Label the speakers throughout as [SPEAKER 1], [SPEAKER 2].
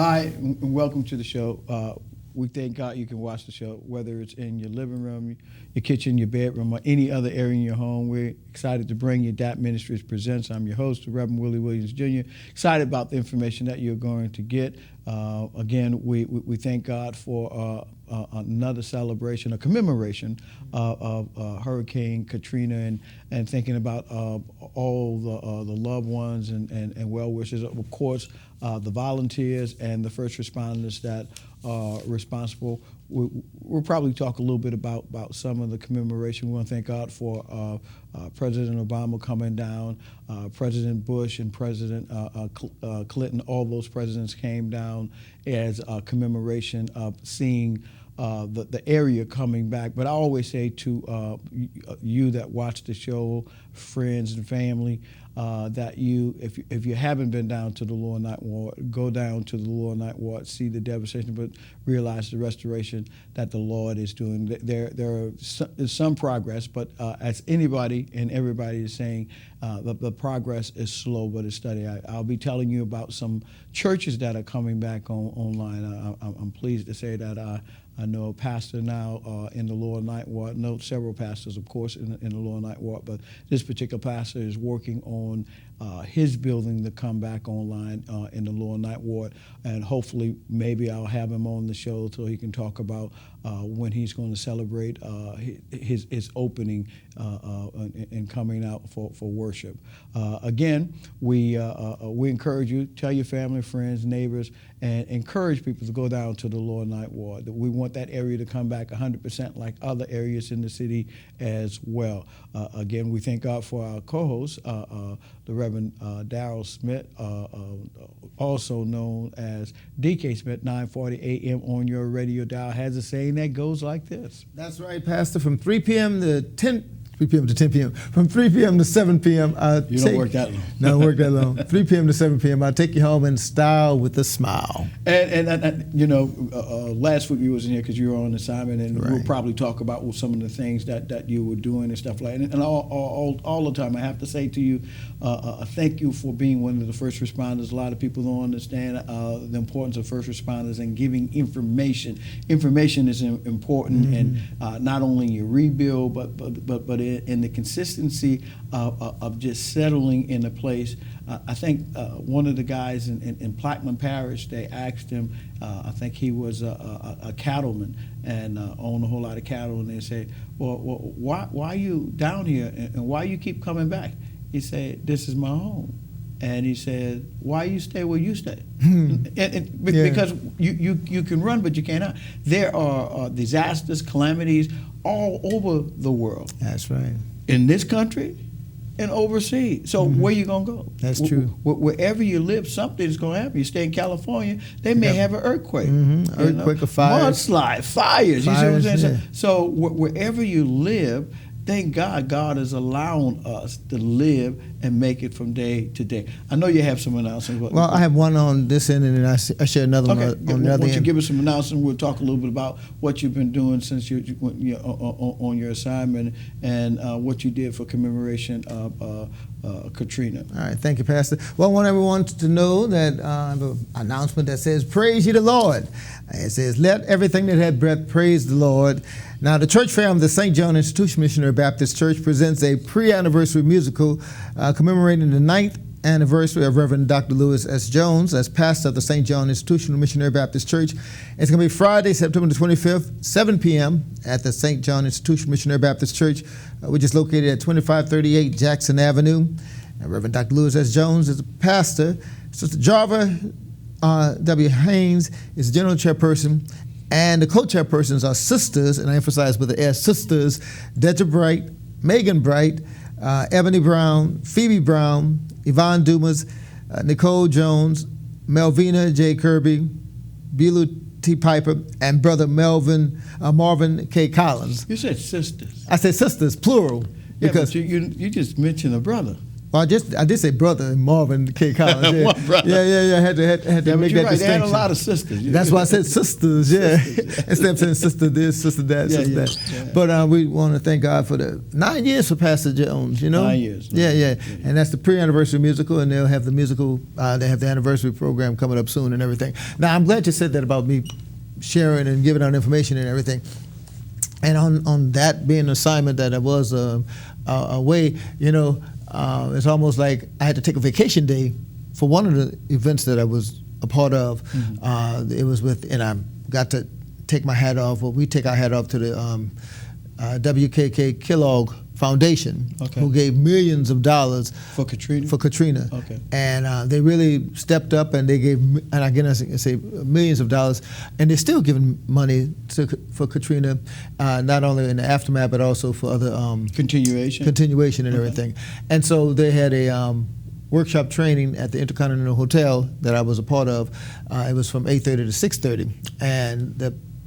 [SPEAKER 1] Hi, and welcome to the show. We thank God you can watch the show, whether it's in your living room, your kitchen, your bedroom, or any other area in your home. We're excited to bring you D.A.P Ministries Presents. I'm your host, the Reverend Willie Williams, Jr. Excited about the information that you're going to get. Again, we thank God for another celebration, a commemoration of Hurricane Katrina, and thinking about all the loved ones and well wishers. Of course, the volunteers and the first responders that are responsible. We'll probably talk a little bit about some of the commemoration. We want to thank God for President Obama coming down, President Bush and President Clinton. All those presidents came down as a commemoration of seeing the area coming back. But I always say to you that watch the show, friends and family, that if you haven't been down to the Lower Ninth Ward, go down to the Lower Ninth Ward, see the devastation, but realize the restoration that the Lord is doing. There is some progress, but as anybody and everybody is saying, the progress is slow, but it's steady. I'll be telling you about some churches that are coming back online. I'm pleased to say that I know a pastor now in the Lower Ninth Ward. I know several pastors, of course, in the Lower Ninth Ward, but this particular pastor is working on his building to come back online in the Lower Ninth Ward, and hopefully maybe I'll have him on the show so he can talk about when he's going to celebrate his opening and coming out for worship. Again, we encourage you, tell your family, friends, neighbors, and encourage people to go down to the Lower Ninth Ward. We want that area to come back 100% like other areas in the city as well. Again, we thank God for our co-host, the Reverend Darrell Smith, also known as D.K. Smith, 9:40 a.m. on your radio dial, has a saying that goes like this.
[SPEAKER 2] That's right, Pastor. From 3 p.m. to 10 p.m. From 3 p.m. to 7 p.m.
[SPEAKER 1] You don't work that long.
[SPEAKER 2] No, don't work that long. 3 p.m. to 7 p.m. I'll take you home in style with a smile.
[SPEAKER 1] And you know, last week you was in here because you were on assignment, and
[SPEAKER 2] right.
[SPEAKER 1] We'll probably talk about some of the things that you were doing and stuff like that. And all the time, I have to say to you, thank you for being one of the first responders. A lot of people don't understand the importance of first responders and giving information. Information is important, mm-hmm. and not only in your rebuild, but in the consistency of just settling in a place. I think one of the guys in Plaquemine Parish, they asked him, I think he was a cattleman and owned a whole lot of cattle, and they said, well why are you down here and why you keep coming back? He said, this is my home. And he said, why you stay where you stay? Because you can run, but you can't hide. There are disasters, calamities all over the world.
[SPEAKER 2] That's right.
[SPEAKER 1] In this country and overseas. So where you going to go?
[SPEAKER 2] That's true.
[SPEAKER 1] Wherever you live, something's going to happen. You stay in California, they may have an earthquake.
[SPEAKER 2] Earthquake or fire.
[SPEAKER 1] Mudslide, fires. You see what I'm saying?
[SPEAKER 2] Yeah.
[SPEAKER 1] So wherever you live, thank God is allowing us to live and make it from day to day. I know you have some announcements.
[SPEAKER 2] Well, I have one on this end, and then I share another one on the other end.
[SPEAKER 1] Once you give us some announcements, we'll talk a little bit about what you've been doing since you're on your assignment, and what you did for commemoration of Katrina.
[SPEAKER 2] All right, thank you, Pastor. Well, I want everyone to know that I have an announcement that says, praise ye the Lord. It says, let everything that hath breath praise the Lord. Now, the church family of the St. John Institution Missionary Baptist Church presents a pre-anniversary musical commemorating the 9th anniversary of Reverend Dr. Lewis S. Jones as pastor of the St. John Institutional Missionary Baptist Church. It's going to be Friday, September the 25th, 7 p.m. at the St. John Institutional Missionary Baptist Church, which is located at 2538 Jackson Avenue. And Reverend Dr. Lewis S. Jones is a pastor. Sister Jarva W. Haynes is the general chairperson. And the co-chairpersons are sisters, and I emphasize with the S, sisters, Deja Bright, Megan Bright, Ebony Brown, Phoebe Brown, Yvonne Dumas, Nicole Jones, Melvina J. Kirby, Beulah T. Piper, and brother Marvin K. Collins.
[SPEAKER 1] You said sisters.
[SPEAKER 2] I said sisters, plural.
[SPEAKER 1] Yeah,
[SPEAKER 2] because
[SPEAKER 1] but you just mentioned a brother.
[SPEAKER 2] Well, I did say brother, Marvin K. Collins. Yeah,
[SPEAKER 1] One brother.
[SPEAKER 2] yeah. I had to make that
[SPEAKER 1] You're right.
[SPEAKER 2] distinction.
[SPEAKER 1] They had a lot of sisters.
[SPEAKER 2] That's why I said sisters, yeah. Instead of saying sister this, sister that, sister that.
[SPEAKER 1] Yeah.
[SPEAKER 2] But we want to thank God for the 9 years for Pastor Jones, you know?
[SPEAKER 1] 9 years.
[SPEAKER 2] Yeah. And that's the pre-anniversary musical, and they'll have the musical, they have the anniversary program coming up soon and everything. Now, I'm glad you said that about me sharing and giving out information and everything. And on that being an assignment that I was away, you know, it's almost like I had to take a vacation day for one of the events that I was a part of. Mm-hmm. It was and I got to take my hat off. Well, we take our hat off to the WKK Kellogg Foundation, who gave millions of dollars
[SPEAKER 1] for Katrina.
[SPEAKER 2] Okay. And they really stepped up, and they gave, and again I say millions of dollars, and they're still giving money for Katrina, not only in the aftermath but also for other continuation and everything. And so they had a workshop training at the Intercontinental Hotel that I was a part of. It was from 8:30 to 6:30, and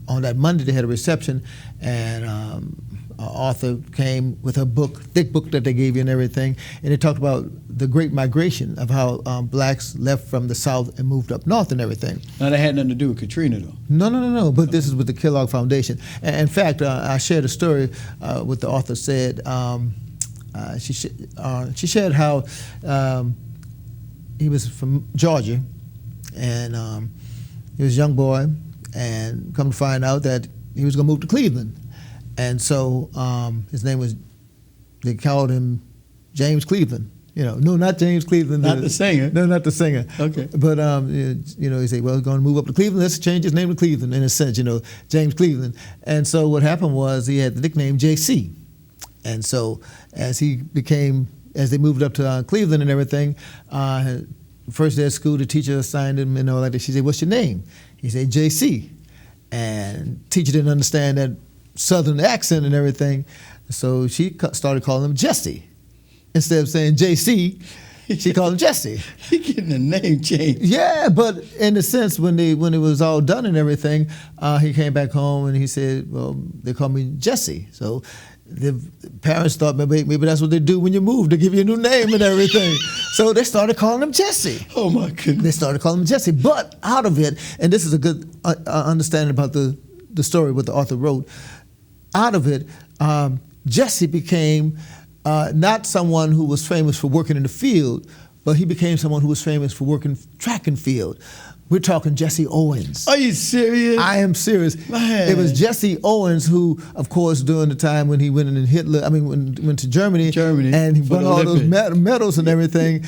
[SPEAKER 2] on that Monday they had a reception, and author came with her book, thick book that they gave you and everything, and it talked about the Great Migration of how blacks left from the South and moved up north and everything.
[SPEAKER 1] Now that had nothing to do with Katrina, though.
[SPEAKER 2] No. But this is with the Kellogg Foundation. And in fact, I shared a story what the author said. She shared how he was from Georgia, and he was a young boy, and come to find out that he was going to move to Cleveland. And so his name was, they called him James Cleveland. You know, no, not James Cleveland.
[SPEAKER 1] Not the singer.
[SPEAKER 2] No, not the singer.
[SPEAKER 1] Okay.
[SPEAKER 2] But, you know, he said, well, he's going to move up to Cleveland. Let's change his name to Cleveland, in a sense, you know, James Cleveland. And so what happened was he had the nickname JC. And so as they moved up to Cleveland and everything, first day at school, the teacher assigned him, you know, like that. She said, what's your name? He said, JC. And teacher didn't understand that Southern accent and everything, so she started calling him Jesse. Instead of saying JC, she called him Jesse.
[SPEAKER 1] He getting the name changed.
[SPEAKER 2] Yeah, but in a sense, when it was all done and everything, he came back home and he said, well, they call me Jesse. So the parents thought maybe that's what they do when you move, to give you a new name and everything. So they started calling him Jesse.
[SPEAKER 1] Oh my goodness.
[SPEAKER 2] They started calling him Jesse. But out of it, and this is a good understanding about the story what the author wrote, out of it, Jesse became not someone who was famous for working in the field, but he became someone who was famous for working track and field. We're talking Jesse Owens.
[SPEAKER 1] Are you serious?
[SPEAKER 2] I am serious.
[SPEAKER 1] Man.
[SPEAKER 2] It was Jesse Owens who, of course, during the time when he went went to Germany, and he won all those medals and everything,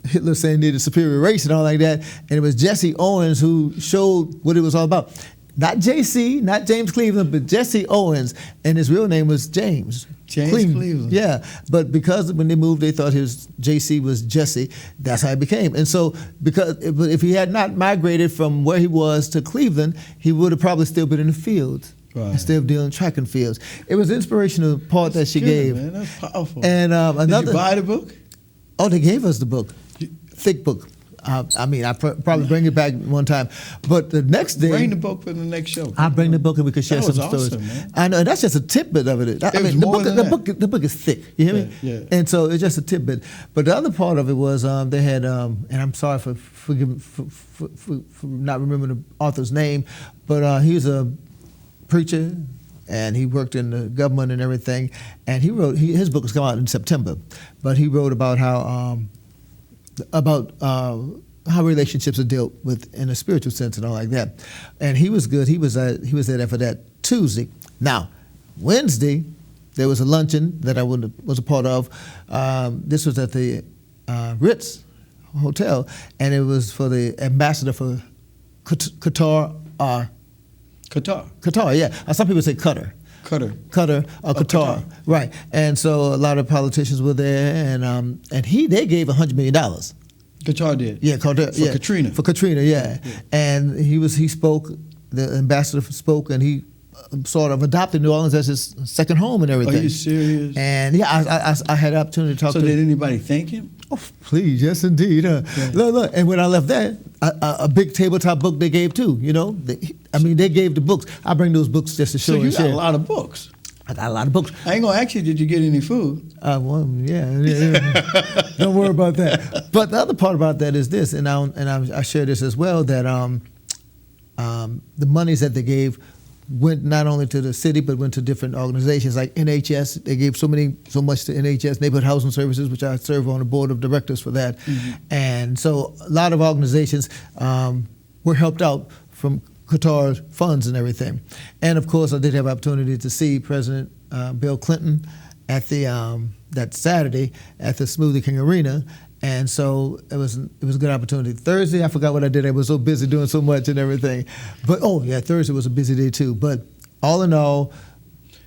[SPEAKER 2] Hitler saying needed superior race and all like that, and it was Jesse Owens who showed what it was all about. Not JC, not James Cleveland, but Jesse Owens, and his real name was James Cleveland. Yeah, but because when they moved, they thought his JC was Jesse. That's how it became. And so, but if he had not migrated from where he was to Cleveland, he would have probably still been in the fields. Right. Instead of dealing track and fields. It was an inspirational part that she gave.
[SPEAKER 1] Man, that's powerful.
[SPEAKER 2] And
[SPEAKER 1] did you buy the book?
[SPEAKER 2] Oh, they gave us the book, thick book. I probably bring it back one time, but the next day,
[SPEAKER 1] bring the book for the next show.
[SPEAKER 2] I'll bring the book and we could share some stories.
[SPEAKER 1] Man.
[SPEAKER 2] I know, and that's just a tidbit of it. The book is thick. You hear me?
[SPEAKER 1] Yeah.
[SPEAKER 2] And so it's just a tidbit. But the other part of it was they had, and I'm sorry for not remembering the author's name, but he was a preacher. And he worked in the government and everything. And he wrote, his book was come out in September, but he wrote about how relationships are dealt with in a spiritual sense and all like that. And he was good. He was there for that Tuesday. Now, Wednesday, there was a luncheon that I was a part of. This was at the Ritz Hotel, and it was for the ambassador for Qatar. Qatar, yeah. Some people say Qatar. Qatar or Qatar. Right. And so a lot of politicians were there, and they gave $100 million.
[SPEAKER 1] Qatar did.
[SPEAKER 2] Yeah, Qatar.
[SPEAKER 1] For Katrina.
[SPEAKER 2] For Katrina, yeah. And he spoke. The ambassador spoke, and he sort of adopted New Orleans as his second home and everything.
[SPEAKER 1] Are you serious?
[SPEAKER 2] And yeah, I had the opportunity to talk to him.
[SPEAKER 1] So did anybody thank him?
[SPEAKER 2] Oh, please, yes, indeed. Look, and when I left there, a big tabletop book they gave too. You know, they gave the books. I bring those books just to show.
[SPEAKER 1] So you
[SPEAKER 2] and
[SPEAKER 1] got
[SPEAKER 2] share.
[SPEAKER 1] a lot of books.
[SPEAKER 2] I got a lot of books.
[SPEAKER 1] I ain't gonna ask you, did you get any food?
[SPEAKER 2] Well, yeah. Don't worry about that. But the other part about that is this, and I share this as well, that the monies that they gave went not only to the city, but went to different organizations like NHS. They gave so much to NHS, Neighborhood Housing Services, which I serve on the board of directors for that. Mm-hmm. And so a lot of organizations were helped out from Qatar's funds and everything. And of course, I did have opportunity to see President Bill Clinton at that Saturday at the Smoothie King Arena. And so it was a good opportunity. Thursday, I forgot what I did. I was so busy doing so much and everything. But Thursday was a busy day too. But all in all,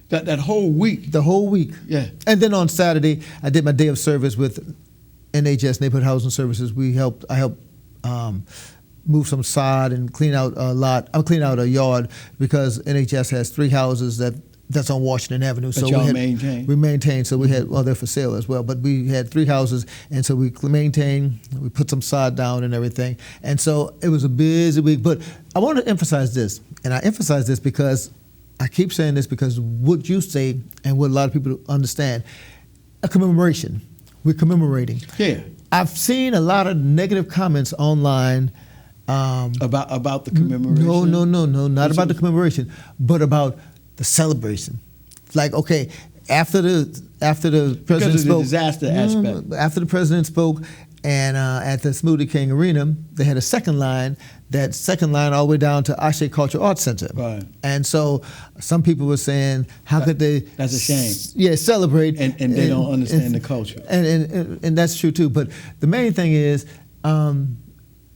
[SPEAKER 1] that whole week.
[SPEAKER 2] The whole week.
[SPEAKER 1] Yeah.
[SPEAKER 2] And then on Saturday, I did my day of service with NHS, Neighborhood Housing Services. I helped move some sod and clean out a yard because NHS has 3 houses that's on Washington Avenue.
[SPEAKER 1] So we
[SPEAKER 2] maintained. So we had, they're for sale as well, but we had 3 houses, and so we maintained, we put some sod down and everything. And so it was a busy week, but I want to emphasize this, and I emphasize this because I keep saying this because what you say and what a lot of people understand, a commemoration. We're commemorating.
[SPEAKER 1] Yeah.
[SPEAKER 2] I've seen a lot of negative comments online
[SPEAKER 1] about the commemoration.
[SPEAKER 2] No, not about the commemoration, but about the celebration. Like, okay, after the president spoke,
[SPEAKER 1] the disaster aspect.
[SPEAKER 2] After the president spoke, and at the Smoothie King Arena, they had a second line. That second line all the way down to Ashe Cultural Arts Center.
[SPEAKER 1] Right.
[SPEAKER 2] And so some people were saying, how could they?
[SPEAKER 1] That's a shame.
[SPEAKER 2] Celebrate.
[SPEAKER 1] And they don't understand the culture.
[SPEAKER 2] And that's true too. But the main thing is, I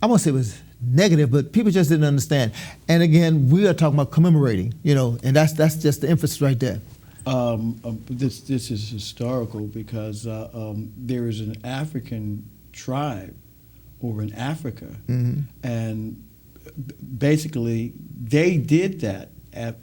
[SPEAKER 2] won't say it was negative, but people just didn't understand. And again, we are talking about commemorating, and that's just the emphasis right there.
[SPEAKER 1] This is historical because there is an African tribe over in Africa, mm-hmm. and basically they did that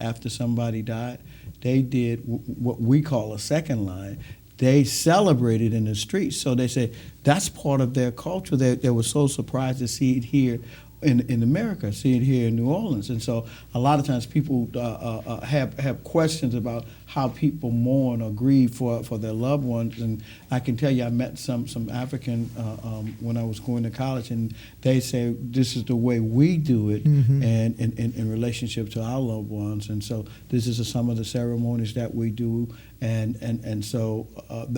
[SPEAKER 1] after somebody died. They did what we call a second line. They celebrated in the streets. So they say that's part of their culture. They were so surprised to see it here in America, see it here in New Orleans. And so a lot of times people have questions about how people mourn or grieve for their loved ones. And I can tell you I met some African when I was going to college, and they say this is the way we do it, mm-hmm. and in relationship to our loved ones. And so this is some of the ceremonies that we do. And so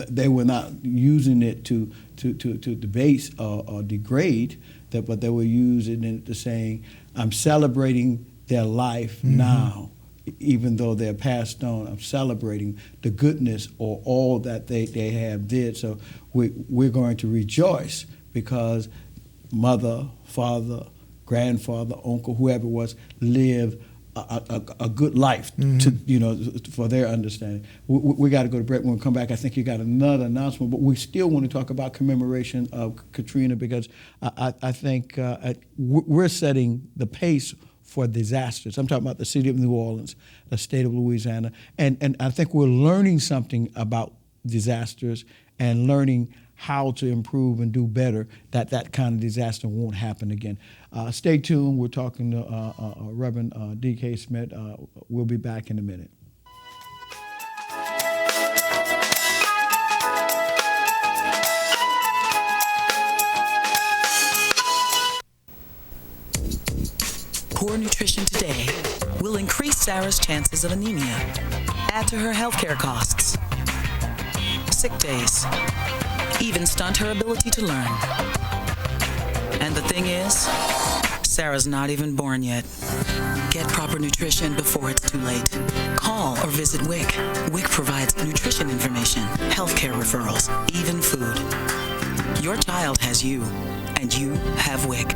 [SPEAKER 1] they were not using it to debase or degrade, but they were using it to saying, I'm celebrating their life mm-hmm. now, even though they're passed on. I'm celebrating the goodness or all that they have did. So we're going to rejoice because mother, father, grandfather, uncle, whoever it was, lived a good life mm-hmm. For their understanding. We got to go to break. When we come back, I think you got another announcement, but we still want to talk about commemoration of Katrina because I think we're setting the pace for disasters. I'm talking about the city of New Orleans, the state of Louisiana, and I think we're learning something about disasters and learning how to improve and do better, that kind of disaster won't happen again. Stay tuned. We're talking to Reverend D.K. Smith. We'll be back in a minute.
[SPEAKER 3] Poor nutrition today will increase Sarah's chances of anemia, add to her healthcare costs, sick days, even stunt her ability to learn. And the thing is, Sarah's not even born yet. Get proper nutrition before it's too late. Call or visit WIC. WIC provides nutrition information, healthcare referrals, even food. Your child has you, and you have WIC.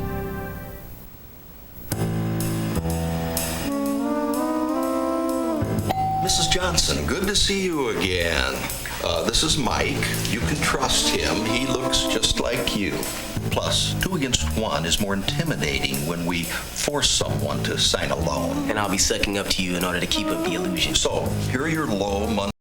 [SPEAKER 4] Mrs. Johnson, good to see you again. This is Mike. You can trust him. He looks just like you. Plus, 2 against 1 is more intimidating when we force someone to sign a loan.
[SPEAKER 5] And I'll be sucking up to you in order to keep up the illusion.
[SPEAKER 4] So, here are your low monthly